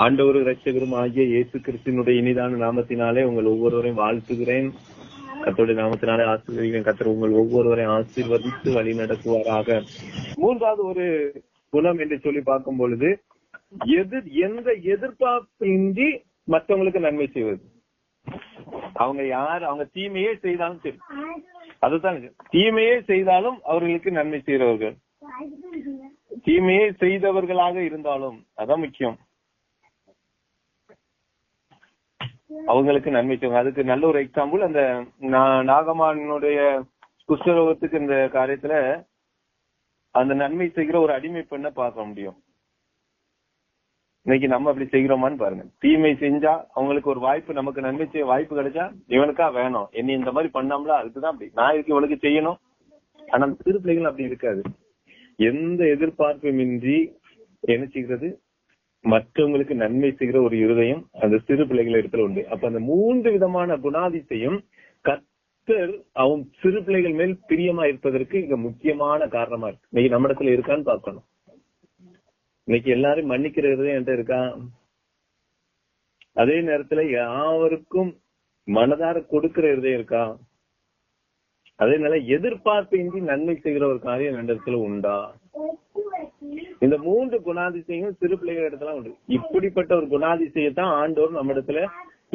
ஆண்டவரு இரட்சகரும் ஆகிய இயேசு கிறிஸ்துவினுடைய இனிதான நாமத்தினாலே உங்கள் ஒவ்வொருவரையும் வாழ்த்துகிறேன். கர்த்தருடைய நாமத்தினாலே ஆசீர்வதிக்கிறேன். கர்த்தர் உங்கள் ஒவ்வொருவரையும் ஆசீர்வதித்து வழி நடத்துவாராக. மூன்றாவது ஒரு குணம் என்று சொல்லி பார்க்கும் பொழுது, எந்த எதிர்பார்ப்பின்றி மற்றவங்களுக்கு நன்மை செய்வது. அவங்க தீமையே செய்தாலும் சரி, அதுதான் தீமையே செய்தாலும் அவர்களுக்கு நன்மை செய்கிறவர்கள், தீமையே செய்தவர்களாக இருந்தாலும் அதான் முக்கியம், அவங்களுக்கு நன்மை செய்வாங்க. அதுக்கு நல்ல ஒரு எக்ஸாம்பிள் அந்த நாகமானுடைய குஷ்டரோகத்துக்கு இந்த காரியத்துல அந்த நன்மை செய்கிற ஒரு அடிமை பெண்ணை பார்க்க முடியும். இன்னைக்கு நம்ம அப்படி செய்கிறோமான்னு பாருங்க. தீமை செஞ்சா அவங்களுக்கு ஒரு வாய்ப்பு, நமக்கு நன்மை செய்ய வாய்ப்பு கிடைச்சா இவனுக்கா வேணும், என்னை இந்த மாதிரி பண்ணாமல அதுக்குதான் அப்படி நான் இதுக்கு இவனுக்கு செய்யணும். ஆனா சிறு பிள்ளைகள் அப்படி இருக்காது. எந்த எதிர்பார்ப்புமின்றி என்ன செய்கிறது, மற்றவங்களுக்கு நன்மை செய்கிற ஒரு இருதயம் அந்த சிறு பிள்ளைகள் இடத்துல உண்டு. அப்ப அந்த 3 விதமான குணாதிசயம் கர்த்தர் அவன் சிறு பிள்ளைகள் மேல் பிரியமா இருப்பதற்கு இங்க முக்கியமான காரணமா இருக்கு. இன்னைக்கு நம்ம இடத்துல இருக்கான்னு பார்க்கணும். இன்னைக்கு எல்லாரும் மன்னிக்கிற இருதயம் என்கிட்ட இருக்கா? அதே நேரத்துல யாருக்கும் மனதார கொடுக்கிற இருதயம் இருக்கா? அதே நேரம் எதிர்பார்ப்பின்றி நன்மை செய்கிற ஒரு காரியம் எந்த இடத்துல உண்டா? இந்த 3 குணாதிசயங்கள் சிறு பிள்ளைகள் இடத்துல உண்டு. இப்படிப்பட்ட ஒரு குணாதிசயத்தான் ஆண்டவர் நம்ம இடத்துல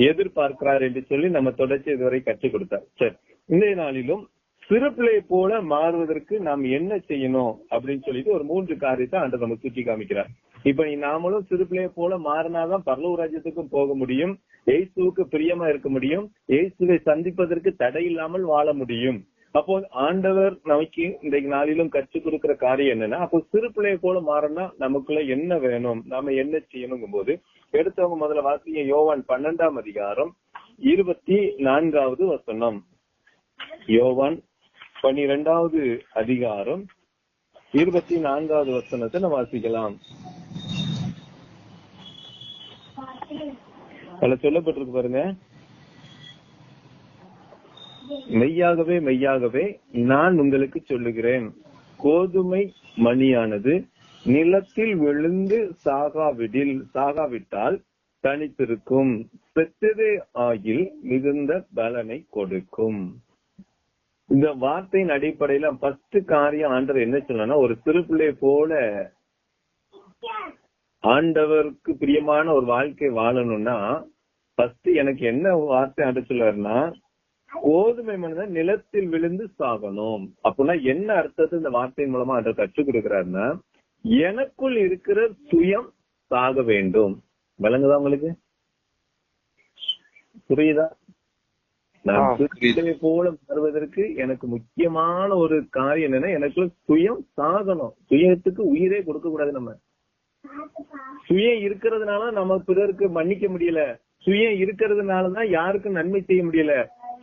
எதிர்பார்க்கிறார் என்று சொல்லி நம்ம தொடர்ச்சி இதுவரை கற்றுக் கொடுத்தார். சரி, இன்றைய நாளிலும் சிறு பிள்ளை போல மாறுவதற்கு நாம் என்ன செய்யணும் அப்படின்னு சொல்லிட்டு ஒரு 3 காரியத்தை ஆண்டவர் நம்ம சுட்டி காமிக்கிறார். இப்ப நாமளும் சிறு பிள்ளையை போல மாறினாதான் பரலோக ராஜ்யத்துக்கும் போக முடியும், இயேசுவுக்கு பிரியமா இருக்க முடியும், இயேசுவை சந்திப்பதற்கு தடை இல்லாமல் வாழ முடியும். அப்போ ஆண்டவர் நமக்கு இன்றைக்கு நாளிலும் கற்றுக் கொடுக்கிற காரியம் என்னன்னா, அப்போ சிறு பிள்ளையை போல மாறினா நமக்குள்ள என்ன வேணும், நாம என்ன செய்யணுங்கும் போது எடுத்தவங்க முதல்ல வாசிங்க. யோவான் 12ஆம் அதிகாரம் 24வது வசனம். யோவான் 12வது அதிகாரம் 24வது வசனத்தை நம்ம வாசிக்கலாம். அதுல சொல்லப்பட்டிருக்கு பாருங்க. மெய்யாகவே மெய்யாகவே நான் உங்களுக்கு சொல்லுகிறேன், கோதுமை மணியானது நிலத்தில் விழுந்து சாகாவிட்டால் தனித்திருக்கும், செத்ததே ஆகில் மிகுந்த பலனை கொடுக்கும். இந்த வார்த்தையின் அடிப்படையில ஃபர்ஸ்ட் காரியம் ஆண்டவர் என்ன சொன்னா, ஒரு சிறு பிள்ளை போல ஆண்டவருக்கு பிரியமான ஒரு வாழ்க்கை வாழணும்னா ஃபர்ஸ்ட் எனக்கு என்ன வார்த்தை ஆண்டு சொல்லுவாருன்னா, கோதுமை மனிதன் நிலத்தில் விழுந்து சாகணும். அப்படின்னா என்ன அர்த்தத்தை இந்த வார்த்தையின் மூலமா ஆண்டவர் கற்றுக் கொடுக்கிறாருன்னா, எனக்குள் இருக்கிற சுயம் சாக வேண்டும். விளங்குதா உங்களுக்கு? புரியுதா? நான் சிறுபிள்ளை போல வருவதற்கு எனக்கு முக்கியமான ஒரு காரியம் என்னன்னா, எனக்குள்ள சுயம் சாகணும். சுயத்துக்கு உயிரே கொடுக்க கூடாது. நம்ம சுயம் இருக்கிறதுனால நம்ம பிறருக்கு மன்னிக்க முடியல, சுயம் இருக்கிறதுனாலதான் யாருக்கும் நன்மை செய்ய முடியல,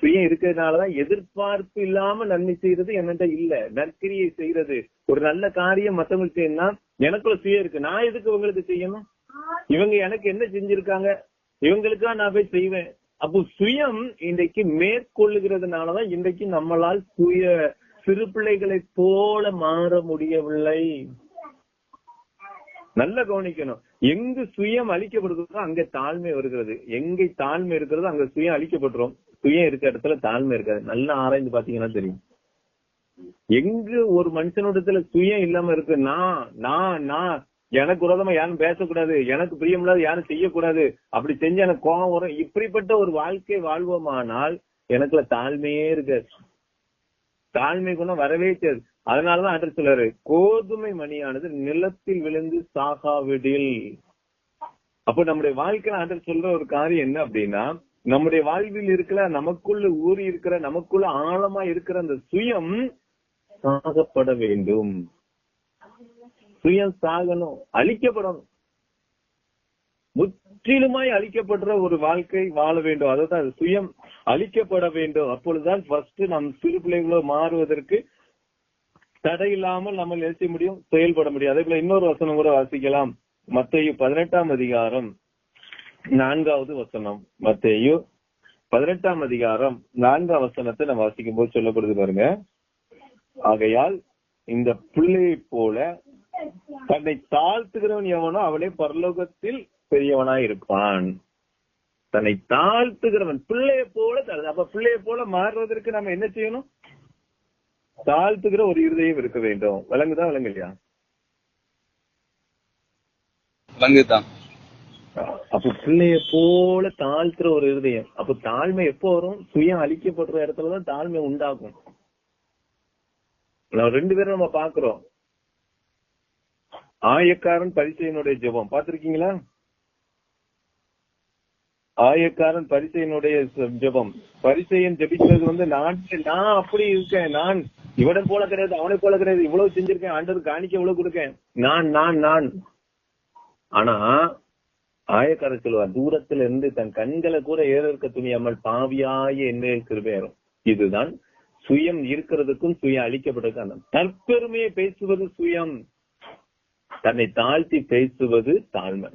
சுயம் இருக்கிறதுனாலதான் எதிர்பார்ப்பு இல்லாம நன்மை செய்யறது என்னட்ட இல்ல. நற்கிரியை செய்யறது, ஒரு நல்ல காரியம் மத்தவங்களுக்கு செய்யணும்னா எனக்குள்ள சுயம் இருக்கு, நான் எதுக்கு இவங்களுக்கு செய்யணும், இவங்க எனக்கு என்ன செஞ்சிருக்காங்க, இவங்களுக்கா நான் போய் செய்வேன். அப்போ சுயம் இன்றைக்கு மேற்கொள்ளுகிறதுனாலதான் இன்றைக்கு நம்மளால் சிறு பிள்ளைகளை போல மாற முடியவில்லை. நல்ல கவனிக்கணும். எங்கு சுயம் அழிக்கப்படுகிறதோ அங்க தாழ்மை வருகிறது, எங்க தாழ்மை இருக்கிறதோ அங்க சுயம் அழிக்கப்பட்டுரும். சுயம் இருக்க இடத்துல தாழ்மை இருக்காது. நல்லா ஆராய்ந்து பாத்தீங்கன்னா தெரியும். எங்கு ஒரு மனுஷனோடத்துல சுயம் இல்லாம இருக்கு, நான் எனக்கு விரோதமா யாரும் பேசக்கூடாது, எனக்கு பிரியமில்லாத யாரும் செய்யக்கூடாது, அப்படி செஞ்சு எனக்கு கோபம் வரும், இப்படிப்பட்ட ஒரு வாழ்க்கை வாழ்வோமானால் எனக்குள்ள தாழ்மையே இருக்காது, தாழ்மை குணம் வரவே செய்யாது. அதனாலதான் ஆண்டவர் சொல்றாரு, கோதுமை மணியானது நிலத்தில் விழுந்து சாகாவிடில். அப்போ நம்முடைய வாழ்க்கையில ஆண்டவர் சொல்ற ஒரு காரியம் என்ன அப்படின்னா, நம்முடைய வாழ்வில் இருக்கிற நமக்குள்ள ஊறி இருக்கிற நமக்குள்ள ஆழமா இருக்கிற அந்த சுயம் சாகப்பட வேண்டும். சுயம் சாகணும், அழிக்கப்படணும், முற்றிலுமாய் அழிக்கப்படுற ஒரு வாழ்க்கை வாழ வேண்டும். அதுதான் சுயம் அழிக்கப்பட வேண்டும். அப்பொழுதுதான் ஃபர்ஸ்ட் நம் சிறு பிள்ளைகளோ மாறுவதற்கு தடை இல்லாமல் நம்ம நிறுத்த முடியும், செயல்பட முடியும். அதே போல இன்னொரு வசனம் கூட வாசிக்கலாம். மத்தேயு 18ஆம் அதிகாரம் 4வது வசனம். மத்தேயு 18ஆம் அதிகாரம் 4ஆம் வசனத்தை நம்ம வாசிக்கும் போது சொல்லப்படுது பாருங்க. ஆகையால் இந்த பிள்ளையை போல தன்னை தாழ்த்துகிறவன் எவனோ அவனே பரலோகத்தில் பெரியவனாய் இருப்பான். தன்னை தாழ்த்துகிறவன் பிள்ளைய போல. அப்ப பிள்ளைய போல மாறுவதற்கு நம்ம என்ன செய்யணும்? தாழ்த்துகிற ஒரு இருதயம் இருக்க வேண்டும். விளங்குதா விளங்கலையா? விளங்குதான். அப்ப பிள்ளைய போல தாழ்த்துற ஒரு இருதயம். அப்ப தாழ்மை எப்போ வரும்? சுயம் அழிக்கப்படுற இடத்துலதான் தாழ்மை உண்டாகும். நம்ம 2 பேரும் நம்ம பாக்குறோம். ஆயக்காரன் பரிசேயனுடைய ஜெபம் பாத்திருக்கீங்களா? ஆயக்காரன் பரிசேயனுடைய ஜெபம். பரிசேயன் ஜெபிக்கிறது நான் அப்படி இருக்கேன், நான் இவனை போல கிடையாது, அவனை போல கிடையாது, இவ்வளவு செஞ்சிருக்கேன், ஆண்டவர் காணிக்க இவ்வளவு கொடுக்கேன், நான். ஆனா ஆயக்காரர் சொல்லுவார், தூரத்துல இருந்து தன் கண்களை கூட ஏற இருக்க துணியாமல் பாவியாய என்ன கிருபையாரும். இதுதான் சுயம் இருக்கிறதுக்கும் சுயம் அழிக்கப்பட்டதுக்கும். தற்பெருமையை பேசுவது சுயம், தன்னை தாழ்த்தி பேசுவது தாழ்மை.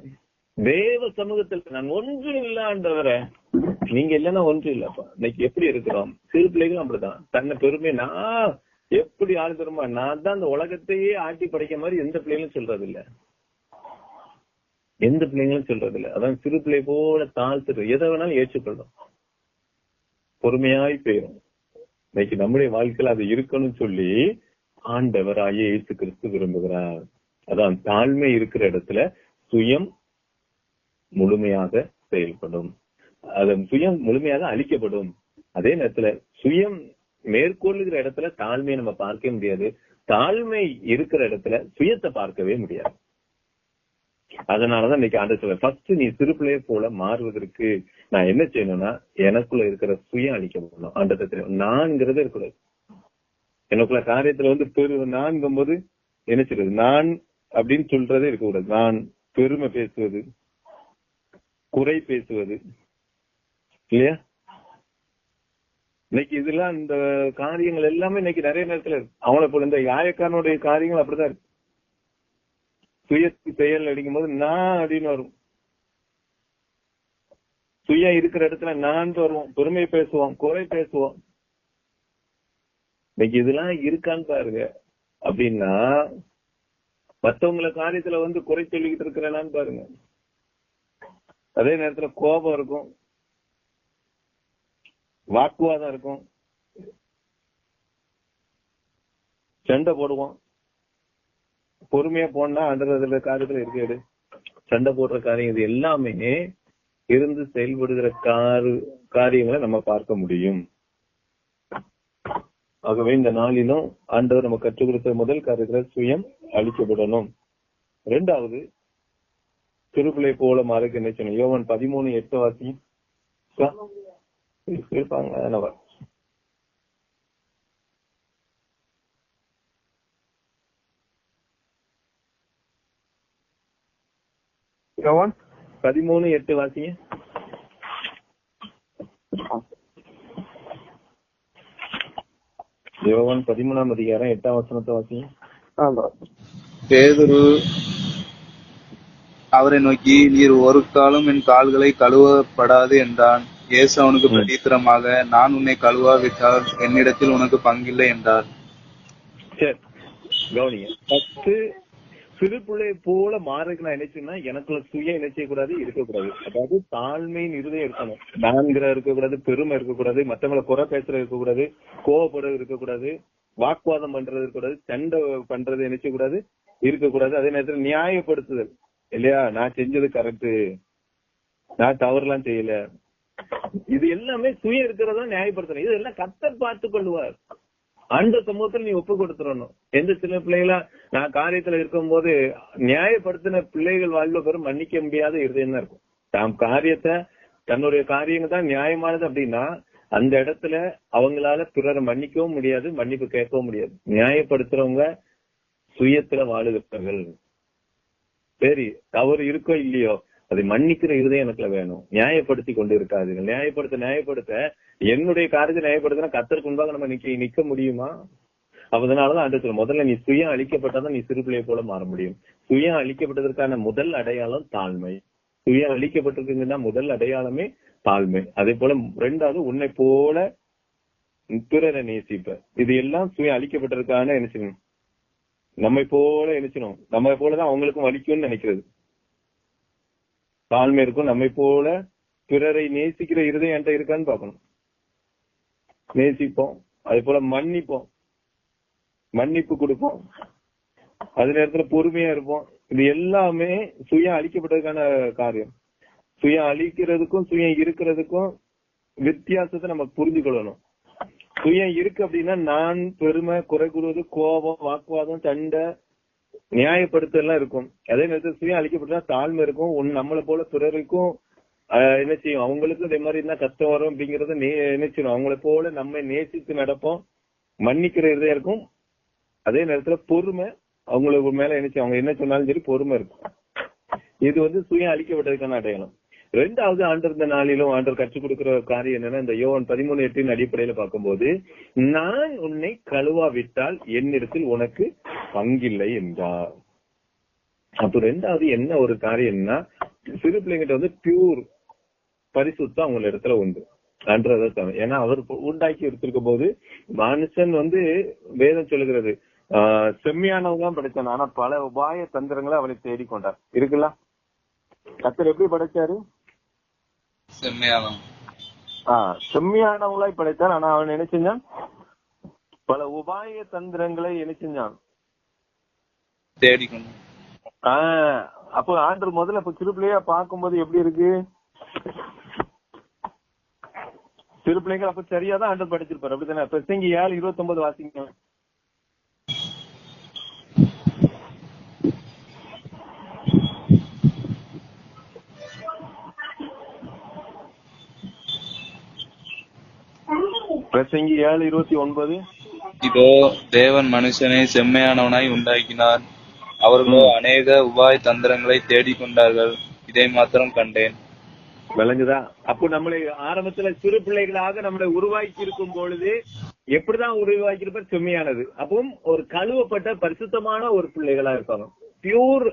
தேவ சமூகத்தில் நான் ஒன்று இல்லாண்டவரை நீங்க இல்லைன்னா ஒன்று இல்லப்பா. இன்னைக்கு எப்படி இருக்கிறோம்? சிறு பிள்ளைகளும் அப்படிதான். தன்னை பெருமை நான் எப்படி ஆள் தருமா, நான் தான் அந்த உலகத்தையே ஆட்டி படைக்க மாதிரி எந்த பிள்ளைகளும் சொல்றது இல்ல. எந்த பிள்ளைங்களும் சொல்றது இல்ல. அதான் சிறு பிள்ளை போல தாழ்த்துறது. எதை வேணாலும் ஏற்றுக்கொள்ளும், பொறுமையாய் போயிடும். இன்னைக்கு நம்முடைய வாழ்க்கையில அது இருக்கணும்னு சொல்லி ஆண்டவராகிய இயேசு கிறிஸ்து விரும்புகிறார். அதான் தாழ்மை இருக்கிற இடத்துல சுயம் முழுமையாக செயல்படும், அதன் சுயம் முழுமையாக அழிக்கப்படும். அதே நேரத்துல சுயம் மேற்கொள்ளுகிற இடத்துல தாழ்மையை நம்ம பார்க்க முடியாது, தாழ்மை இருக்கிற இடத்துல சுயத்தை பார்க்கவே முடியாது. அதனாலதான் இன்னைக்கு ஆண்டு சொல்ல, ஃபர்ஸ்ட் நீ சிறு பிள்ளைய போல மாறுவதற்கு நான் என்ன செய்யணும்னா எனக்குள்ள இருக்கிற சுயம் அழிக்கப்படணும். ஆண்டத்தை தெரியும் நான்கிறது இருக்கக்கூடாது. எனக்குள்ள காரியத்துல நான்கும் போது என்ன செய்யறது, நான் அப்படின்னு சொல்றதே இருக்கக்கூடாது. நான் பெருமை பேசுவது, குறை பேசுவது இல்லையா? இன்னைக்கு இதெல்லாம் இந்த காரியங்கள் எல்லாமே இன்னைக்கு நிறைய நேரத்துல இருக்கு. அவனை போல இந்த யாயக்காரனுடைய காரியங்கள் அப்படிதான் இருக்கு. சுயத்து செயல் அடிக்கும் போது நான் அப்படின்னு வரும். சுயம் இருக்கிற இடத்துல நான் வருவோம், பெருமை பேசுவோம், குறை பேசுவோம். இன்னைக்கு இதெல்லாம் இருக்கான்னு பாருங்க. அப்படின்னா மற்றவங்கள காரியத்துல குறை சொல்லிக்கிட்டு இருக்கிறேனான்னு பாருங்க. அதே நேரத்துல கோபம் இருக்கும், வாக்குவாதம் இருக்கும், சண்டை போடுவோம். பொறுமையா போனா அந்த காரியத்துல இருக்காது, சண்டை போடுற காரியம். இது எல்லாமே இருந்து செயல்படுகிற காரியங்களை நம்ம பார்க்க முடியும். ஆகவே இந்த நாளிலும் ஆண்டவர் நம்ம கற்றுக் கொடுத்த முதல் காரியத்துல சுயம் அழிக்கப்படணும். 2வது திருப்பிள்ளை போல மாறுக்கு என்ன சொன்ன யோவான் 13:8 வாசி இருப்பாங்க. யோவான் 13:8 வாசிங்க. யோவான் 13ஆம் அதிகாரம் 8ஆம் வசனத்தை வாசிங்க. பேதுரு அவரை நோக்கி, நீர் ஒரு காலம் என் கால்களை கழுவப்படாது என்றான். இயேசு அவனுக்கு பிரதித்திரமாக, நான் உன்னை கழுவாவிட்டால் என்னிடத்தில் உனக்கு பங்கில்லை என்றார். சரி கவனிங்க. சிறு பிள்ளை போல மாறுக்கு நான் நினைச்சேன்னா எனக்குள்ள சுய என்ன செய்யக்கூடாது, இருக்கக்கூடாது. அதாவது தாழ்மையின் இருதயம் இருக்கணும். நான்கிற இருக்கக்கூடாது, பெருமை இருக்கக்கூடாது, மற்றவங்களை குறை பேசுறது இருக்கக்கூடாது, கோவப்படுறது இருக்கக்கூடாது, வாக்குவாதம் பண்றது இருக்கக்கூடாது, சண்டை பண்றது என்ன செய்யக்கூடாது, இருக்கக்கூடாது. அதே நேரத்தில் நியாயப்படுத்துதல் இல்லையா, நான் செஞ்சது கரெக்டு, நான் தவறுலாம் செய்யல, இது எல்லாமே சுய இருக்கிறதா நியாயப்படுத்தணும். இது எல்லாம் கர்த்தர் பார்த்துக் கொள்வார். அந்த சமூகத்துல நீ ஒப்பு கொடுத்துடணும். எந்த சின்ன பிள்ளைகளா நான் காரியத்துல இருக்கும் போது நியாயப்படுத்தின பிள்ளைகள் வாழ்வு பெரும் மன்னிக்க முடியாத இருதயம் தான் இருக்கும். தாம் காரியத்தை தன்னுடைய காரியங்கள் தான் நியாயமானது அப்படின்னா அந்த இடத்துல அவங்களால பிறரை மன்னிக்கவும் முடியாது, மன்னிப்பு கேட்கவும் முடியாது. நியாயப்படுத்துறவங்க சுயத்துல வாழுகிறவர்கள். சரி தவறு இருக்கோ இல்லையோ அதை மன்னிக்கிற இருதயம் எனக்குள்ள வேணும். நியாயப்படுத்தி கொண்டு இருக்காது. நியாயப்படுத்த என்னுடைய காரியத்தை நியாயப்படுத்தினா கர்த்தருக்கு முன்பாக நம்ம நிக்க முடியுமா? அதனாலதான் அந்த முதல்ல நீ சுயம் அழிக்கப்பட்டாதான் நீ சிறு பிள்ளையை போல மாற முடியும். சுயம் அழிக்கப்பட்டதற்கான முதல் அடையாளம் தாழ்மை. சுயம் அழிக்கப்பட்டிருக்குன்னா முதல் அடையாளமே தாழ்மை. அதே போல 2வது உன்னை போல பிறரை நேசிப்ப. இது எல்லாம் சுயம் அழிக்கப்பட்டிருக்கான நினைச்சணும். நம்மை போல நினைச்சணும், நம்மை போலதான் அவங்களுக்கும் வலிக்கும்னு நினைக்கிறது. தாழ்மை இருக்கும். நம்மை போல பிறரை நேசிக்கிற இருதயம் என்கிட்ட இருக்கான்னு பார்க்கணும். நேசிப்போம், அதே போல மன்னிப்போம், மன்னிப்பு கொடுப்போம், அதே நேரத்துல பொறுமையா இருப்போம். இது எல்லாமே சுயம் அழிக்கப்பட்டதுக்கான காரியம். சுயம் அழிக்கிறதுக்கும் சுயம் இருக்கிறதுக்கும் வித்தியாசத்தை நம்ம புரிஞ்சு கொள்ளணும். சுயம் இருக்கு அப்படின்னா நான், பெருமை, குறை கூறுவது, கோபம், வாக்குவாதம், சண்டை, நியாயப்படுத்தலாம் இருக்கும். அதே நேரத்தில் சுயம் அழிக்கப்பட்டா தாழ்மை இருக்கும். நம்மளை போல பிறருக்கும் என்ன செய்யும், அவங்களுக்கும் இதே மாதிரி இருந்தா கஷ்டம் வரும் அப்படிங்கறத என்ன செய்யணும், அவங்களை போல நம்ம நேசித்து நடப்போம். மன்னிக்கிற இதா இருக்கும். அதே நேரத்துல பொறுமை, அவங்களுக்கு மேல என்ன செய்யும், அவங்க என்ன சொன்னாலும் சரி பொறுமை இருக்கும். இது சுயம் அழிக்கப்பட்டதுக்கான அடையாளம். ரெண்டாவது, ஆண்டவர் இந்த நாளிலும் ஆண்டவர் கற்றுக் கொடுக்கிற காரியம் என்னன்னா, இந்த யோவான் 13:8 அடிப்படையில பார்க்கும்போது, நான் உன்னை கழுவாவிட்டால் என்னிடத்தில் உனக்கு பங்கில்லை என்றார். அப்ப ரெண்டாவது என்ன ஒரு காரியம்னா, சிறு பிள்ளைங்கிட்ட பியூர் பரிசுத்தம் அவங்க இடத்துல உண்டு. ஏன்னா அவர் உண்டாக்கி எடுத்திருக்கும் போது மனுஷன் வேதம் சொல்லுகிறது செம்மையானவங்க தான் படைச்சான். ஆனா பல உபாய தந்திரங்களை அவளை தேடிக்கொண்டார். இருக்குல்ல, கர்த்தர் எப்படி படைச்சாரு? செம்மையானவங்களாய் படைத்தார். ஆனா அவன் என்ன செஞ்சான்? பல உபாய தந்திரங்களை என்ன செஞ்சான்? தேடிக்கொண்டான். அப்போ ஆண்டவர் முதல்ல சிறு பிள்ளையா பார்க்கும்போது எப்படி இருக்கு? சிறு பிள்ளைங்க அப்ப சரியாதான் ஆண்டவர் படிச்சிருப்பாரு, அப்படித்தானே? பிரசங்கி 7:29 வாசிங்க. பிரசங்கி 7:29. இதோ தேவன் மனுஷனை செம்மையானவனாய் உண்டாக்கினார், அவர்களோ அநேக உபாய தந்திரங்களை தேடிக்கொண்டார்கள், இதை மாத்திரம் கண்டேன். விளங்குதா? அப்போ நம்மளை ஆரம்பத்துல சிறு பிள்ளைகளாக நம்மளை உருவாக்கி இருக்கும் பொழுது எப்படிதான் உருவாக்கி இருப்பார்? செம்மையானது. அப்பவும் ஒரு கழுவப்பட்ட பரிசுத்தமான ஒரு பிள்ளைகளா இருப்பாங்க. பியூர்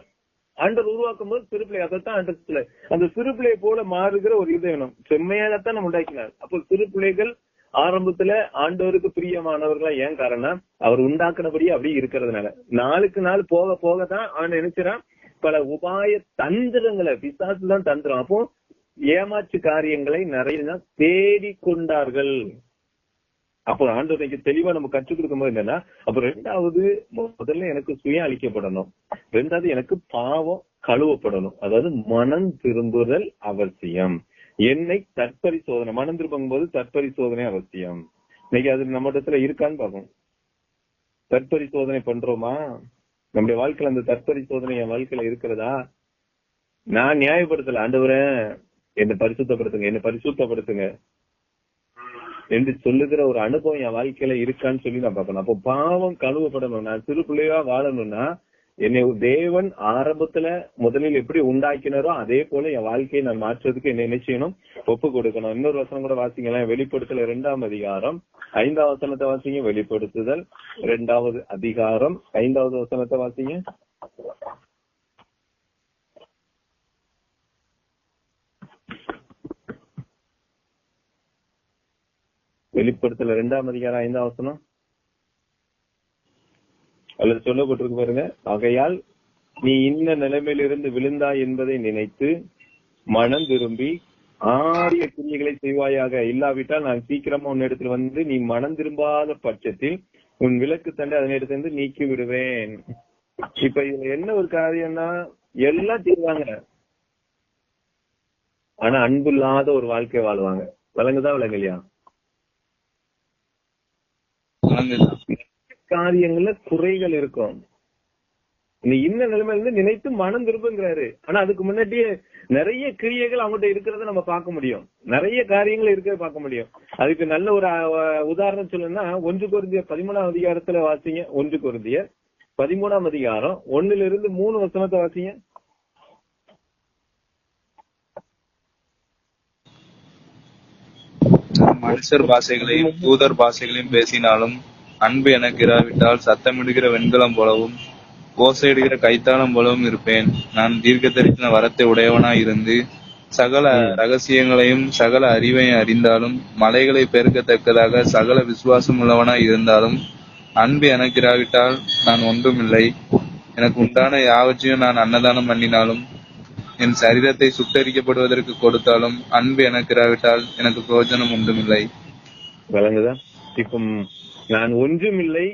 ஆண்டவர் உருவாக்கும் போது சிறு பிள்ளை, அதைத்தான் ஆண்டவர் அந்த சிறு பிள்ளையை போல மாறுகிற ஒரு இதயம் செம்மையானத்தான் நம்ம உண்டாக்கினார். அப்போ சிறு பிள்ளைகள் ஆரம்பத்துல ஆண்டவருக்கு பிரியமானவர்களா. ஏன் காரணம்? அவர் உண்டாக்குனபடி அப்படி இருக்கிறதுனால. நாளுக்கு நாள் போக போகதான் அவன் நினைச்சான் பல உபாய தந்திரங்களை, பிசாசுதான் தந்திரம். அப்போ ஏமாற்று காரியங்களை நிறைய தேடிக்கொண்டார்கள். அப்போ ஆண்டவருக்கு தெளிவா நம்ம கற்றுக் கொடுக்கும் போது என்னன்னா, அப்ப ரெண்டாவது முதல்ல எனக்கு சுயம் அளிக்கப்படணும், ரெண்டாவது எனக்கு பாவம் கழுவப்படணும். அதாவது மனம் திரும்புதல் அவசியம். என்னை தற்பரிசோதனை, மனம் திரும்பும் போது தற்பரிசோதனை அவசியம். இன்னைக்கு அது நம்ம இடத்துல இருக்கான்னு பார்க்கணும். தற்பரிசோதனை பண்றோமா? நம்முடைய வாழ்க்கையில அந்த தற்பரிசோதனை என் வாழ்க்கையில இருக்கிறதா? நான் நியாயப்படுத்தல, ஆண்டவரே என்னை பரிசுத்தப்படுத்துங்க, என்னை பரிசுத்தப்படுத்துங்க என்று சொல்லுகிற ஒரு அனுபவம் என் வாழ்க்கையில இருக்கான்னு சொல்லி நான் பார்க்கணும். அப்போ பாவம் கழுவப்படணும். நான் சிறு பிள்ளையா வாழணும்னா என்னை தேவன் ஆரம்பத்துல முதலில் எப்படி உண்டாக்கினாரோ அதே போல என் வாழ்க்கையை நான் மாற்றுறதுக்கு என்ன செய்யணும்? ஒப்பு கொடுக்கணும். இன்னொரு வசனம் கூட வாசிங்களேன். வெளிப்படுத்தல் 2ஆம் அதிகாரம் 5ஆம் வசனத்தை வாசிங்க. வெளிப்படுத்துதல் 2ஆவது அதிகாரம் 5ஆவது வசனத்தை வாசிங்க. வெளிப்படுத்தல் 2ஆம் அதிகாரம் 5ஆம் வசனம் அல்லது சொல்லப்பட்டிருக்கு பாருங்க. ஆகையால் நீ இன்ன நிலைமையிலிருந்து விழுந்தாய் என்பதை நினைத்து மனம் திரும்பி ஆரிய கிரியைகளை செய்வாயாக. இல்லாவிட்டால் நான் சீக்கிரமா உன்னிடத்தில் நீ மனம் திரும்பாத பட்சத்தில் உன் விளக்கு தண்டை அதனிடத்திலிருந்து நீக்கி விடுவேன். இப்ப இதுல என்ன ஒரு காரியம்னா, எல்லாம் செய்வாங்க, ஆனா அன்பு இல்லாத ஒரு வாழ்க்கை வாழ்வாங்க. விளங்குதா விளங்கலையா? காரியங்கள்ல குறைகள் இருக்கும். நீ இன்ன நிலைமையில நினைத்து மனம் திரும்புங்கிறாரு. ஆனா அதுக்கு முன்னாடியே நிறைய கிரியைகள் அவங்ககிட்ட இருக்கிறத நம்ம பார்க்க முடியும், நிறைய காரியங்கள் இருக்கிறத பார்க்க முடியும். அதுக்கு நல்ல ஒரு உதாரணம் சொல்லணும்னா 1 கொரிந்தியர் 13ஆம் அதிகாரத்துல வாசிங்க. 1 கொரிந்தியர் 13ஆம் அதிகாரம் 1-3 வசனத்தை வாசிங்க. மனுஷர் பாஷைகளையும் தூதர் பாஷைகளையும் பேசினாலும் அன்பு எனக்கு இராவிட்டால் சத்தமிடுகிற வெண்கலம் போலவும் ஓசையிடுகிற கைத்தாளம் போலவும் இருப்பேன். நான் தீர்க்க தரிசன வரத்தை உடையவனாய் இருந்து சகல ரகசியங்களையும் சகல அறிவையும் அறிந்தாலும் மலைகளை பெருக்கத்தக்கதாக சகல விசுவாசம் உள்ளவனாய் இருந்தாலும் அன்பு எனக்கு இராவிட்டால் நான் ஒன்றுமில்லை. எனக்கு உண்டான யாவற்றையும் நான் அன்னதானம் பண்ணினாலும் என் சரீரத்தை சுட்டரிக்கப்படுவதற்கு கொடுத்தாலும் அன்பு எனக்கு இராவிட்டால் எனக்கு பிரயோஜனம் ஒன்றுமில்லை. விளங்குதா? இப்ப நான் ஒன்றும் இல்லை,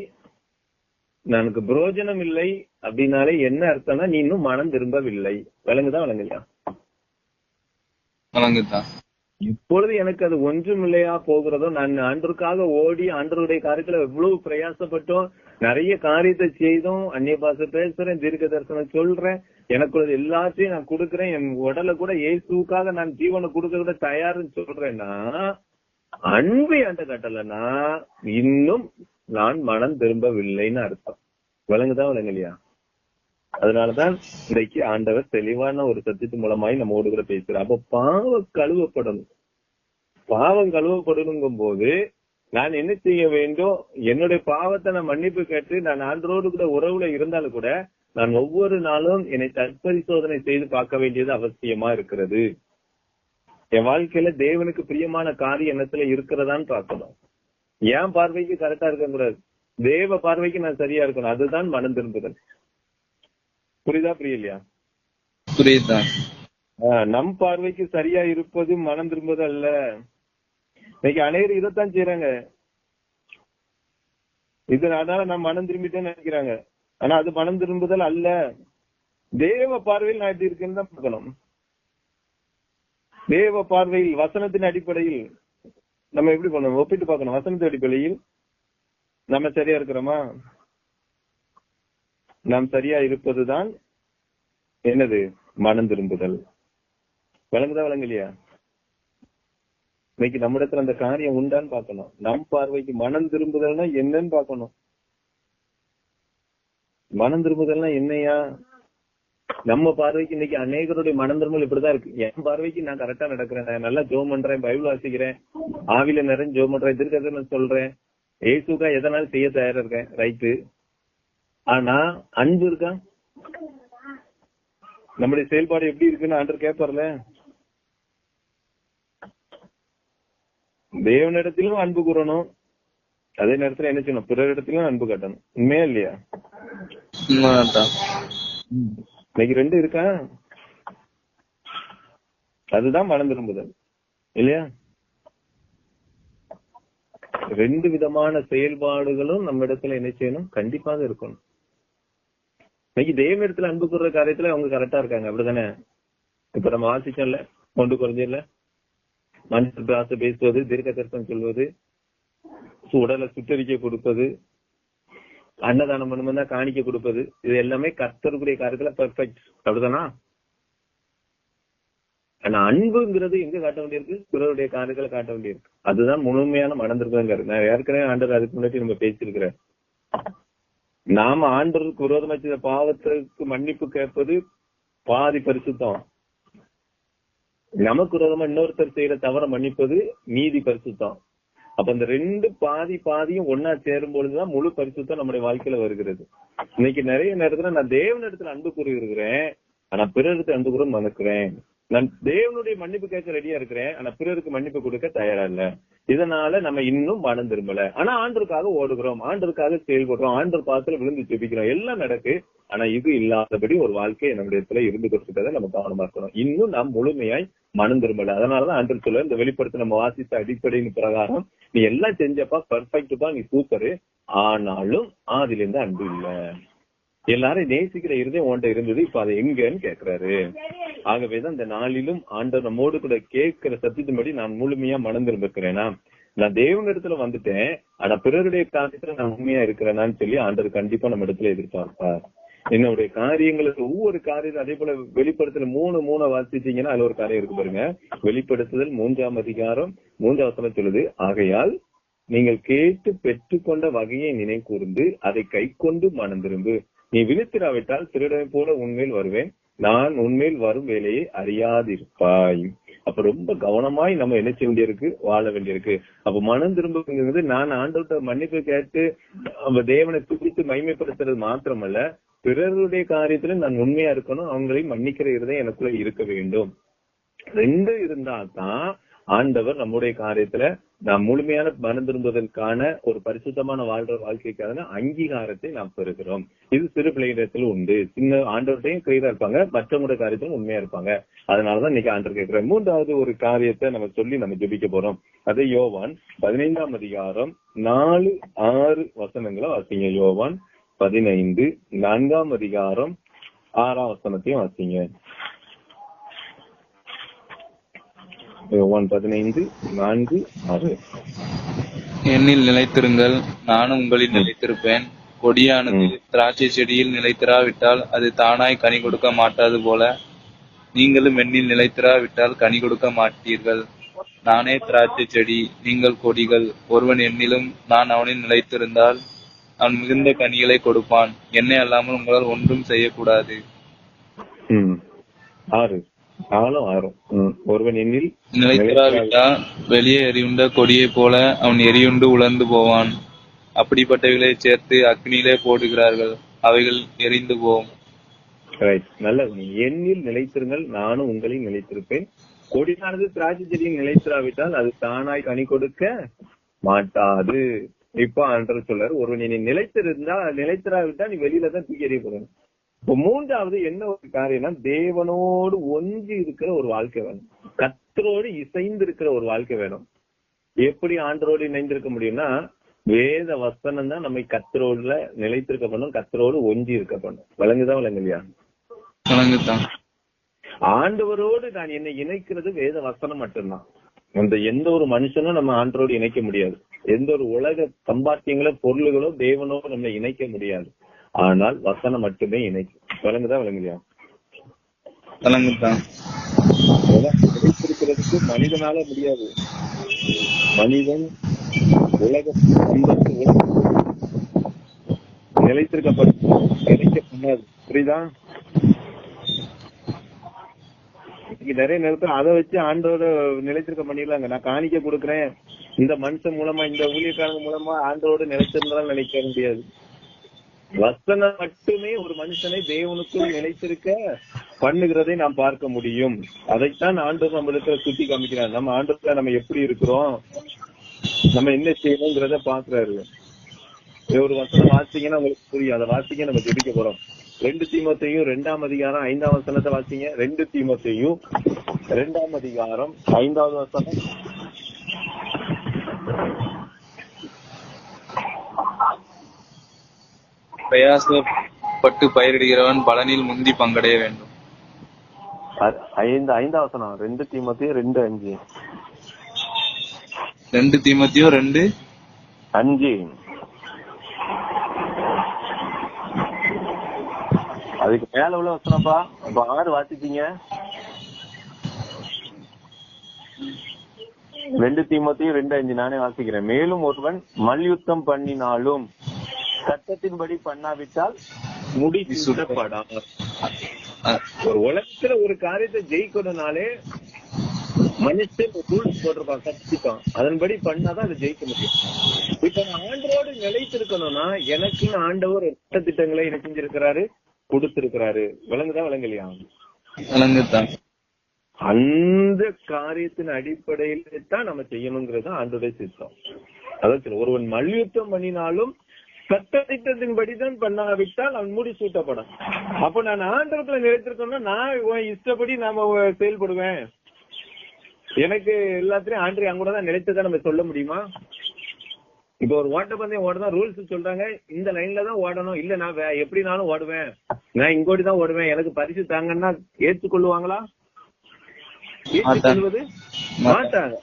எனக்கு பிரயோஜனம் இல்லை அப்படின்னாலே என்ன அர்த்தம்னா நீ இன்னும் மனம் திரும்பவில்லை. விளங்குதா விளங்குதா? வழங்குதான். இப்பொழுது எனக்கு அது ஒன்றும் இல்லையா போகிறதோ, நான் ஆண்டருக்காக ஓடி ஆண்டருடைய காரியத்துல எவ்வளவு பிரயாசப்பட்டோம், நிறைய காரியத்தை செய்தோம், அந்நிய பாஷை பேசுறேன், தீர்க்க தரிசனம் சொல்றேன், எனக்கு எல்லாத்தையும் நான் கொடுக்கறேன், என் உடலை கூட இயேசுக்காக நான் ஜீவனை கொடுக்க கூட தயாருன்னு சொல்றேன்னா அன்பு என்கிட்ட கட்டலன்னா இன்னும் நான் மனம் திரும்பவில்லைன்னு அர்த்தம். விளங்குதா விளங்கலையா? அதனாலதான் இன்றைக்கு ஆண்டவர் தெளிவான ஒரு சத்தியத்தின் மூலமாய் நம்ம கூட பேசுறார். அப்ப பாவம் கழுவப்படணும். பாவம் கழுவப்படணுங்கும் போது நான் என்ன செய்ய வேண்டும்? என்னுடைய பாவத்தை நான் மன்னிப்பு கேட்டு நான் ஆண்டவரோடு கூட உறவுல இருந்தாலும் கூட நான் ஒவ்வொரு நாளும் என்னை தற்பரிசோதனை செய்து பார்க்க வேண்டியது அவசியமா இருக்கிறது. என் வாழ்க்கையில தேவனுக்கு பிரியமான காரியம் எண்ணத்துல இருக்கிறதான்னு பார்க்கணும். என் பார்வைக்கு கரெக்டா இருக்க கூடாது, தேவ பார்வைக்கு நான் சரியா இருக்கணும். அதுதான் மனம் திரும்புதல். புரியுதா புரியலையா? புரியுதுதான். நம் பார்வைக்கு சரியா இருப்பது மனம் திரும்புதல் அல்ல. இன்னைக்கு அனைவரும் இதைத்தான் செய்யறாங்க. இதனால நான் மனம் திரும்பிட்டேன்னு நினைக்கிறாங்க. ஆனா அது மனம் திரும்புதல் அல்ல. தேவ பார்வையில் நான் எப்படி இருக்கேன்னு தான் பார்க்கணும். தேவ பார்வையில் வசனத்தின் அடிப்படையில் நம்ம எப்படி பண்ணணும்? ஒப்பிட்டு பார்க்கணும். வசனத்தின் அடிப்படையில் நம்ம சரியா இருக்கிறோமா? நாம் சரியா இருப்பதுதான் என்னது? மனம் திரும்புதல். விளங்குதா விளங்கலையா? இன்னைக்கு நம்ம இடத்துல அந்த காரியம் உண்டான்னு பார்க்கணும். நம் பார்வைக்கு மனம் திரும்புதல்னா என்னன்னு பார்க்கணும். மனம் திரும்புதல்னா என்னையா? நம்ம பார்வைக்கு இன்னைக்கு அநேகருடைய மனம் திரும்பல் இப்படிதான் இருக்கு. என் பார்வைக்கு நான் கரெக்டா நடக்கிறேன், நான் நல்லா ஜெபம் பண்றேன், பைபிள் வாசிக்கிறேன், ஆவில நிறைய ஜெபம் பண்றேன், திருக்கதை சொல்றேன், ஏசுக்கா எதனாலும் செய்ய தயாரா இருக்கேன், ரைட்டு. ஆனா அன்பு இருக்கா? நம்முடைய செயல்பாடு எப்படி இருக்குன்னு ஆண்டவர் கேட்பார்ல. தேவனிடத்திலும் அன்பு கூறணும், அதே நேரத்துல என்ன செய்யணும்? பிறரிடத்திலும் அன்பு காட்டணும். உண்மையா இல்லையா? இன்னைக்கு ரெண்டு இருக்கா? அதுதான் மனம் திரும்புதல் இல்லையா? ரெண்டு விதமான செயல்பாடுகளும் நம்ம இடத்துல என்ன செய்யணும்? கண்டிப்பாக இருக்கணும். இன்னைக்கு தேவ இடத்துல அன்பு கூறுற காரியத்துல அவங்க கரெக்டா இருக்காங்க, அப்படிதானே? இப்ப நம்ம வாசிச்சோம்ல, கொண்டு குறைஞ்சல மனுஷ ஆசை பேசுவது, தீர்க்க தரிசனம் சொல்வது, உடலை சுட்டரிக்க கொடுப்பது, அன்னதானம் பண்ணும்போது காணிக்க கொடுப்பது, இது எல்லாமே கர்த்தருடைய காரியத்துல பெர்ஃபெக்ட், அப்படிதானா? ஆனா அன்புங்கிறது எங்க காட்ட வேண்டியிருக்கு? பிறருடைய காரியங்களை காட்ட வேண்டியிருக்கு. அதுதான் முழுமையான மனம் திரும்புதல். நான் ஏற்கனவே ஆண்டவர் அதுக்கு முன்னாடி நம்ம பேசியிருக்கிறேன். நாம ஆண்டவருக்கு விரோதமா செய்த பாவத்திற்கு மன்னிப்பு கேட்பது பாதி பரிசுத்தம். நமக்கு விரோதமா இன்னொருத்தர் செய்யற தவற மன்னிப்பது மீதி பரிசுத்தம். அப்ப இந்த ரெண்டு பாதியும் ஒன்னா சேரும் பொழுதுதான் முழு பரிசுத்தம் நம்முடைய வாழ்க்கையில வருகிறது. இன்னைக்கு நிறைய நேரத்துல நான் தேவனிடத்துல அன்பு கூறுகிறேன், ஆனா பிறருக்கு அன்பு கூற மறக்கிறேன். நான் தேவனுடைய மன்னிப்பு கேட்க ரெடியா இருக்கிறேன், ஆனா பிறருக்கு மன்னிப்பு கொடுக்க தயாரா இல்ல. இதனால நம்ம இன்னும் மனம் திரும்பல. ஆனா ஆண்டருக்காக ஓடுகிறோம், ஆண்டருக்காக செயல்படுறோம், ஆண்டர் பாத்துல விழுந்து ஜெபிக்கிறோம், எல்லாம் நடக்கு. ஆனா இது இல்லாதபடி ஒரு வாழ்க்கை நம்முடைய இடத்துல இருந்து கொடுத்துட்டதை நம்ம கவனமா இருக்கணும். இன்னும் நாம் முழுமையாய் மனம் திரும்பல. அதனாலதான் ஆண்டர் சொல்ல, இந்த வெளிப்படுத்த நம்ம வாசித்த அடிப்படையின் பிரகாரம் நீ எல்லாம் செஞ்சப்பா, பர்ஃபெக்ட், நீ சூப்பரு, ஆனாலும் அதுல இருந்து அன்பு இல்ல. எல்லாரும் நேசிக்கிற இருதயம் உன்கிட்ட இருந்தது, இப்ப அதை எங்கன்னு கேக்குறாரு. ஆகவேதான் இந்த நாளிலும் ஆண்டவர் நம்மோடு கூட கேட்கிற சத்தியத்தின்படி நான் முழுமையா மனம் திரும்பிக்கிறேனா, நான் தேவனிடத்துல வந்துட்டேன், ஆனா பிறருடைய காரியத்துல நான் உண்மையா இருக்கிறேனான்னு சொல்லி ஆண்டவர் கண்டிப்பா நம்ம இடத்துல எதிர்பார்ப்பார். என்னுடைய காரியங்களுக்கு ஒவ்வொரு காரியம், அதே போல வெளிப்படுத்தல மூணு வாசிச்சீங்கன்னா அதுல ஒரு காரியம் இருக்கு பாருங்க. வெளிப்படுத்துதல் 3ஆம் அதிகாரம் 3ஆம் வசனம் சொல்லுது, ஆகையால் நீங்கள் கேட்டு பெற்றுக்கொண்ட வகையை நினை கூர்ந்து அதை கை கொண்டு மனம் திரும்பு. நீ விழித்திராவிட்டால் திருடனை போல உன்மேல் வருவேன், நான் உன்மேல் வரும் வேலையை அறியாதிருப்பாய். அப்ப ரொம்ப கவனமாய் நம்ம என்ன செய்ய வேண்டியிருக்கு? வாழ வேண்டியிருக்கு. அப்ப மனம் திரும்புங்கிறது நான் ஆண்டவர்கிட்ட மன்னிப்பு கேட்டு நம்ம தேவனை துதித்து மகிமைப்படுத்துறது மாத்திரமல்ல, பிறருடைய காரியத்துல நான் உண்மையா இருக்கணும், அவங்களையும் மன்னிக்கிற இருதயம் எனக்குள்ள இருக்க வேண்டும். ரெண்டு இருந்தா தான் ஆண்டவர் நம்முடைய காரியத்துல நாம் முழுமையான மனம் திரும்புவதற்கான ஒரு பரிசுத்தமான வாழ்க்கைக்கான அங்கீகாரத்தை நாம் பெறுகிறோம். இது சிறு பிள்ளைகளிடத்தில் உண்டு. சின்ன ஆண்டவர்கிட்டையும் கிளியரா இருப்பாங்க, மற்றவங்களுடைய காரியத்திலும் உண்மையா இருப்பாங்க. அதனாலதான் இன்னைக்கு ஆண்டவர் கேட்கிறேன். மூன்றாவது ஒரு காரியத்தை நம்ம சொல்லி நம்ம ஜெபிக்க போறோம். அது யோவான் 15ஆம் அதிகாரம் 4-6 வசனங்களை வாசிங்க. யோவான் 15 4ஆம் அதிகாரம் 6ஆம் வசனத்தையும் வாசிங்க. யோவான் 15:4-6. என்னில் நிலைத்திருங்கள், நானும் உங்களில் நிலைத்திருப்பேன். கொடியானது திராட்சை செடியில் நிலைத்திராவிட்டால் அது தானாய் கனி கொடுக்க மாட்டாது போல, நீங்களும் என்னில் நிலைத்திராவிட்டால் கனி கொடுக்க மாட்டீர்கள். நானே திராட்சை செடி, நீங்கள் கொடிகள். ஒருவன் என்னிலும் நான் அவனில் நிலைத்திருந்தால் அவன் மிகுந்த கனிகளை கொடுப்பான். என்னை அல்லாமல் உங்களால் ஒன்றும் செய்யக்கூடாது. 6 ஒருவன் என்னில் நிலைத்திராவிட்டால் வெளியே எரியுண்ட கொடியை போல அவன் எரியுண்டு உலர்ந்து போவான். அப்படிப்பட்டவைகளை சேர்த்து அக்னியிலே போடுகிறார்கள், அவைகள் எரிந்து போகும். நல்லது. எண்ணில் நிலைத்திருங்கள், நானும் உங்களில் நிலைத்திருப்பேன். கொடியானது திராட்சை செடியில் நிலைத்திராவிட்டால் அது தானாய் கனி கொடுக்க மாட்டாது. இப்ப ஆண்டவர் சொல்றாரு, ஒருவன் நீ நிலைத்திராவிட்டா நீ வெளியில தான் தூக்கி எறிய போறேன். இப்போ மூன்றாவது என்ன ஒரு காரியம்னா, தேவனோடு ஒன்றி இருக்கிற ஒரு வாழ்க்கை வேணும். கர்த்தரோடு இசைந்து இருக்கிற ஒரு வாழ்க்கை வேணும். எப்படி ஆண்டரோடு இணைந்திருக்க முடியும்னா, வேத வசனம் தான் நம்மை கர்த்தரோடுல நிலைத்திருக்க பண்ணும், கர்த்தரோடு ஒன்றி இருக்க பண்ணும். விளங்குதான் விளங்கலையா? விளங்குதான். ஆண்டவரோடு நான் என்னை இணைக்கிறது வேத வசனம் மட்டும்தான். அந்த எந்த ஒரு மனுஷனும் நம்ம ஆண்டரோடு இணைக்க முடியாது. எந்த ஒரு உலக சம்பாத்தியங்களோ பொருள்களோ தேவனோடு நம்மளை இணைக்க முடியாது. ஆனால் வசனம் மட்டுமே இணைக்கும். விளங்குதான் விளங்குலையா? விளங்குதான். நிலைத்திருக்கிறதுக்கு மனிதனால முடியாது. மனிதன் உலக நிலைத்திருக்கப்படும் நினைக்க பண்ணாது. புரியுதா? நிறைய நேரத்தில் அதை வச்சு ஆண்டோட நிலைத்திருக்க பண்ணிடலாங்க. நான் காணிக்க கொடுக்குறேன், இந்த மனுஷன் மூலமா இந்த ஊழியக்காரங்க மூலமா ஆண்டோட நிலைத்திருந்தாலும் நினைக்க முடியாது. வசனம் மட்டுமே ஒரு மனுஷனை தேவனுக்குள் நிலைத்திருக்க பண்ணுகிறதை நாம் பார்க்க முடியும். அதைத்தான் ஆண்டவர் நம்மளுக்கு சுட்டி காமிக்கிறார். நம்ம ஆண்டவர்ல நம்ம எப்படி இருக்கிறோம், நம்ம என்ன செய்யணுங்கிறத பாக்குறாரு. ஒரு வசனம் வாசிங்கன்னா உங்களுக்கு புரியும். அதை வாசிக்க நம்ம ஜெபிக்க போறோம். 2 தீமோத்தேயு 2ஆம் அதிகாரம் 5ஆம் வசனத்தை வாசிங்க. 2 தீமோத்தேயு 2ஆம் அதிகாரம் 5வது வசனம். பிரயாசப்பட்டு பயிரிடுகிறவன் பலனில் முந்தி பங்கடைய வேண்டும். 5ஆம் வசனம். 2 தீமோத்தேயு 2:5. 2 தீமோத்தேயு 2:5. அதுக்கு மேல உள்ள வசனம்ப்பா. இப்ப 6 வாசிச்சீங்க. 2 தீமோத்தேயு 2:5 நானே வாசிக்கிறேன். மேலும் ஒருவன் மல்யுத்தம் பண்ணினாலும் சட்டத்தின்படி பண்ணாவிட்டால் முடி சூட்டப்படாம. ஒரு உலகத்துல ஒரு காரியத்தை ஜெயிக்கணும்னாலே மனுஷன் ரூல்ஸ் போட்டிருப்பான், கத்துப்பான். அதன்படி பண்ணாதான் அதை ஜெயிக்க முடியும். இப்ப நான் ஆண்டரோடு நிலைத்திருக்கணும்னா எனக்குன்னு ஆண்டவர் சட்ட திட்டங்களை என்ன செஞ்சிருக்கிறாரு, கொடுத்திருக்கிறாரு. விளங்குதான் விளங்கலையா? விளங்குதான். அந்த காரியத்தின் அடிப்படையில தான் நம்ம செய்யணுங்கிறது ஆண்டோடைய சித்தம். அதாவது ஒருவன் மல்யுத்தம் பண்ணினாலும் சட்டத்திட்டத்தின்படிதான் பண்ணாவிட்டால் அவன் முடி சூட்டப்படும். அப்ப நான் ஆண்டவத்துல நிலைத்திருக்கணும்னா நான் இஷ்டப்படி நாம செயல்படுவேன். எனக்கு எல்லாத்திலையும் ஆண்டரை அங்க கூட தான் நிலைத்துதான் நம்ம சொல்ல முடியுமா? இப்ப ஒரு ஓட்டப்பந்தயம் ஓடதான் ரூல்ஸ் சொல்றாங்க, இந்த லைன்ல தான் ஓடணும், இல்ல நான் எப்படினாலும் ஓடுவேன், நான் இங்கோடி தான் ஓடுவேன், எனக்கு பரிசு தாங்கன்னா ஏற்றுக்கொள்ளுவாங்களா? ஏற்றுக்கொள்வது மாட்டாங்க.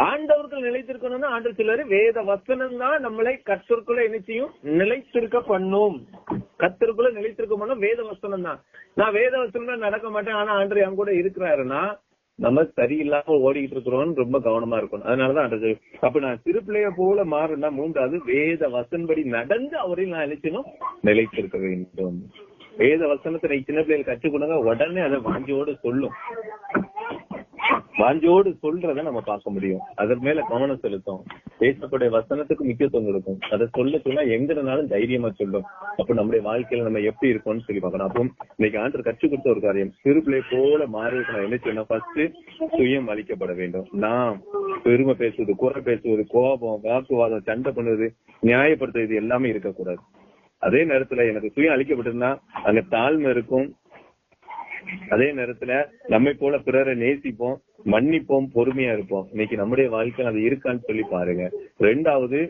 ஆண்டவர்கள் நிலைத்திருக்கணும்னா ஆண்டவர் சொல்றாரு, வேத வசனம் தான் நம்மளை கர்த்தருக்குள்ள என்ன செய்யும், நிலைத்திருக்க பண்ணும். கர்த்தருக்குள்ள நிலைத்திருக்க பண்ணும் வேத வசனம் தான். நான் வேத வசனம் நடக்க மாட்டேன், ஆனா ஆண்டவர் என் கூட இருக்கிறாருன்னா நம்ம சரியில்லாம ஓடிக்கிட்டு இருக்கிறோம்னு ரொம்ப கவனமா இருக்கணும். அதனாலதான் ஆண்டவர், அப்ப நான் சிறு பிள்ளைய போல மாறுனா மூன்றாவது வேத வசன்படி நடந்து அவரையும் நான் நினைச்சனும் நிலைத்திருக்க வேண்டும். வேத வசனத்தை சின்ன பிள்ளைகள் கற்றுக் கொடுங்க, உடனே அதை வாஞ்சியோடு சொல்லும். வாஞ்சியோடு சொல்றத நம்ம பார்க்க முடியும். அதன் மேல கவனம் செலுத்தும். ஏசப்படைய வசனத்துக்கு முக்கியத்துவம் கொடுக்கும். அதை சொல்ல எங்கனாலும் தைரியமா சொல்லும். அப்ப நம்முடைய வாழ்க்கையில நம்ம எப்படி இருக்கோம்னு சொல்லி பார்க்கணும். அப்போ இன்னைக்கு ஆண்டவர் கற்றுக் கொடுத்த ஒரு காரியம், சிறுபிள்ளை போல மாறுவதற்கு நான் என்ன செய்யணும்? ஃபர்ஸ்ட் சுயம் அளிக்கப்பட வேண்டும். நான் பெருமை பேசுவது, குறை பேசுவது, கோபம், வாக்குவாதம், சண்டை பண்ணுவது, நியாயப்படுத்துவது எல்லாமே இருக்கக்கூடாது. அதே நேரத்துல எனக்கு சுயம் அளிக்கப்பட்டிருந்தா அங்க தாழ்மை இருக்கும். அதே நேரத்துல நம்மை போல பிறரை நேசிப்போம், மன்னிப்போம், பொறுமையா இருப்போம். இன்னைக்கு நம்முடைய வாழ்க்கையில் அது இருக்கான்னு சொல்லி பாருங்க. 2வது,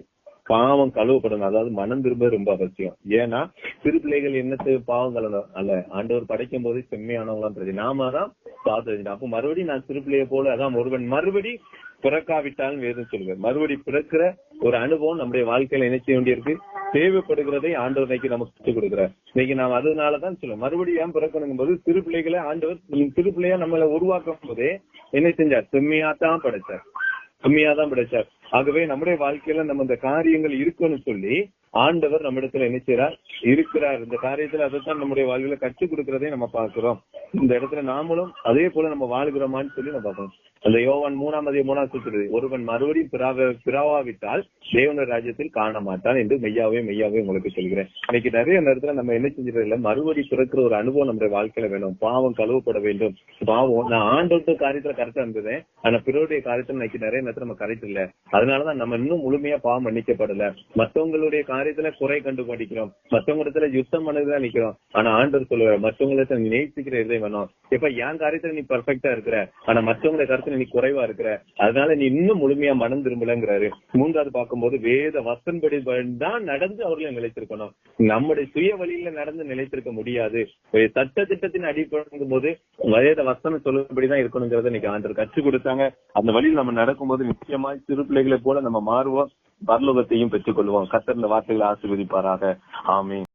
பாவம் கழுவப்படணும். அதாவது மனம் திரும்ப ரொம்ப அவசியம். ஏன்னா சிறு பிள்ளைகள் என்னத்து பாவம் கலந்தோம் அல்ல, ஆண்டவர் படைக்கும் போது செம்மையானவங்களாம் தெரியும், நாம தான் பார்த்து. அப்ப மறுபடியும் நான் சிறு பிள்ளைய போல, அதான் ஒருவன் மறுபடி பிறக்காவிட்டாலும் வேதம் சொல்லுவேன், மறுபடி பிறக்கிற ஒரு அனுபவம் நம்முடைய வாழ்க்கையில என்ன செய்ய வேண்டியிருக்கு, தேவைப்படுகிறதை ஆண்டவர் இன்னைக்கு நமக்கு கற்றுக் கொடுக்கிறார். இன்னைக்கு நாம் அதனாலதான் சொல்லுவோம், மறுபடியும் ஏன் பிறக்கணும் போது சிறு பிள்ளைகளை ஆண்டவர் சிறு பிள்ளையா நம்மளை உருவாக்கும் போதே என்ன செஞ்சார்? செம்மையாதான் படைச்சார், செம்மையாதான் படைச்சார். ஆகவே நம்முடைய வாழ்க்கையில நம்ம இந்த காரியங்கள் இருக்குன்னு சொல்லி ஆண்டவர் நம்ம இடத்துல என்ன செய்யறார்? இருக்கிறார். இந்த காரியத்துல அதைத்தான் நம்முடைய வாழ்க்கையில கற்றுக் கொடுக்கிறதே நம்ம பார்க்கிறோம். இந்த இடத்துல நாமளும் அதே போல நம்ம வாழ்கிறோமான்னு சொல்லி நம்ம பார்க்கணும். அந்த யோவான் 3:3 சொல்றது, ஒருவன் மறுபடியும் பிறவாவிட்டால் தேவனுடைய ராஜ்யத்தில் காண மாட்டான் என்று மெய்யாவே உங்களுக்கு சொல்கிறேன். இன்னைக்கு நிறைய நேரத்துல நம்ம என்ன செஞ்சிடறது இல்ல, மறுபடி பிறக்கிற ஒரு அனுபவம் நம்முடைய வாழ்க்கையில வேணும். பாவம் கழுவப்பட வேண்டும். பாவம் நான் ஆண்டோட காரியத்துல கரெக்டா இருந்தது, ஆனா பிறருடைய காரியத்துல இன்னைக்கு நிறைய நேரத்துல நம்ம கரெக்ட் இல்ல. அதனாலதான் நம்ம இன்னும் முழுமையா பாவம் மன்னிக்கப்படல. மற்றவங்களுடைய காரியத்துல குறை கண்டுபிடிக்கிறோம், மற்றவங்க இடத்துல யுத்தம் பண்ணதுதான் நிக்கிறோம். ஆனா ஆண்டவர் சொல்லுவார், மற்றவங்களை நீ நேசிக்கிற இதே வேணும். இப்ப என் காரியத்துல நீ பர்ஃபெக்டா இருக்கிற, ஆனா மற்றவங்களுடைய கருத்துல நீ குறைவா இருக்கிற, அதனால நீ இன்னும் முழுமையா மனம் திரும்பலங்கிறாரு. 3வது பார்க்கும்போது வேத வசன்படி தான் நடந்து அவர்களை நிலைத்திருக்கணும். நம்முடைய சுய வழியில நடந்து நிலைத்திருக்க முடியாது. சட்ட திட்டத்தின் அடிப்படைங்கும் போது வேத வசனம் சொல்லும்படிதான் இருக்கணுங்கிறத இன்னைக்கு ஆண்டவர் கற்றுக் கொடுத்தாங்க. அந்த வழியில் நம்ம நடக்கும்போது நிச்சயமா சிறு பிள்ளைகளை போல நம்ம மாறுவோம், பரலோகத்தையும் பெற்றுக் கொள்வோம். கர்த்தர் இந்த வார்த்தைகளை ஆசீர்வதிப்பாராக. ஆமென்.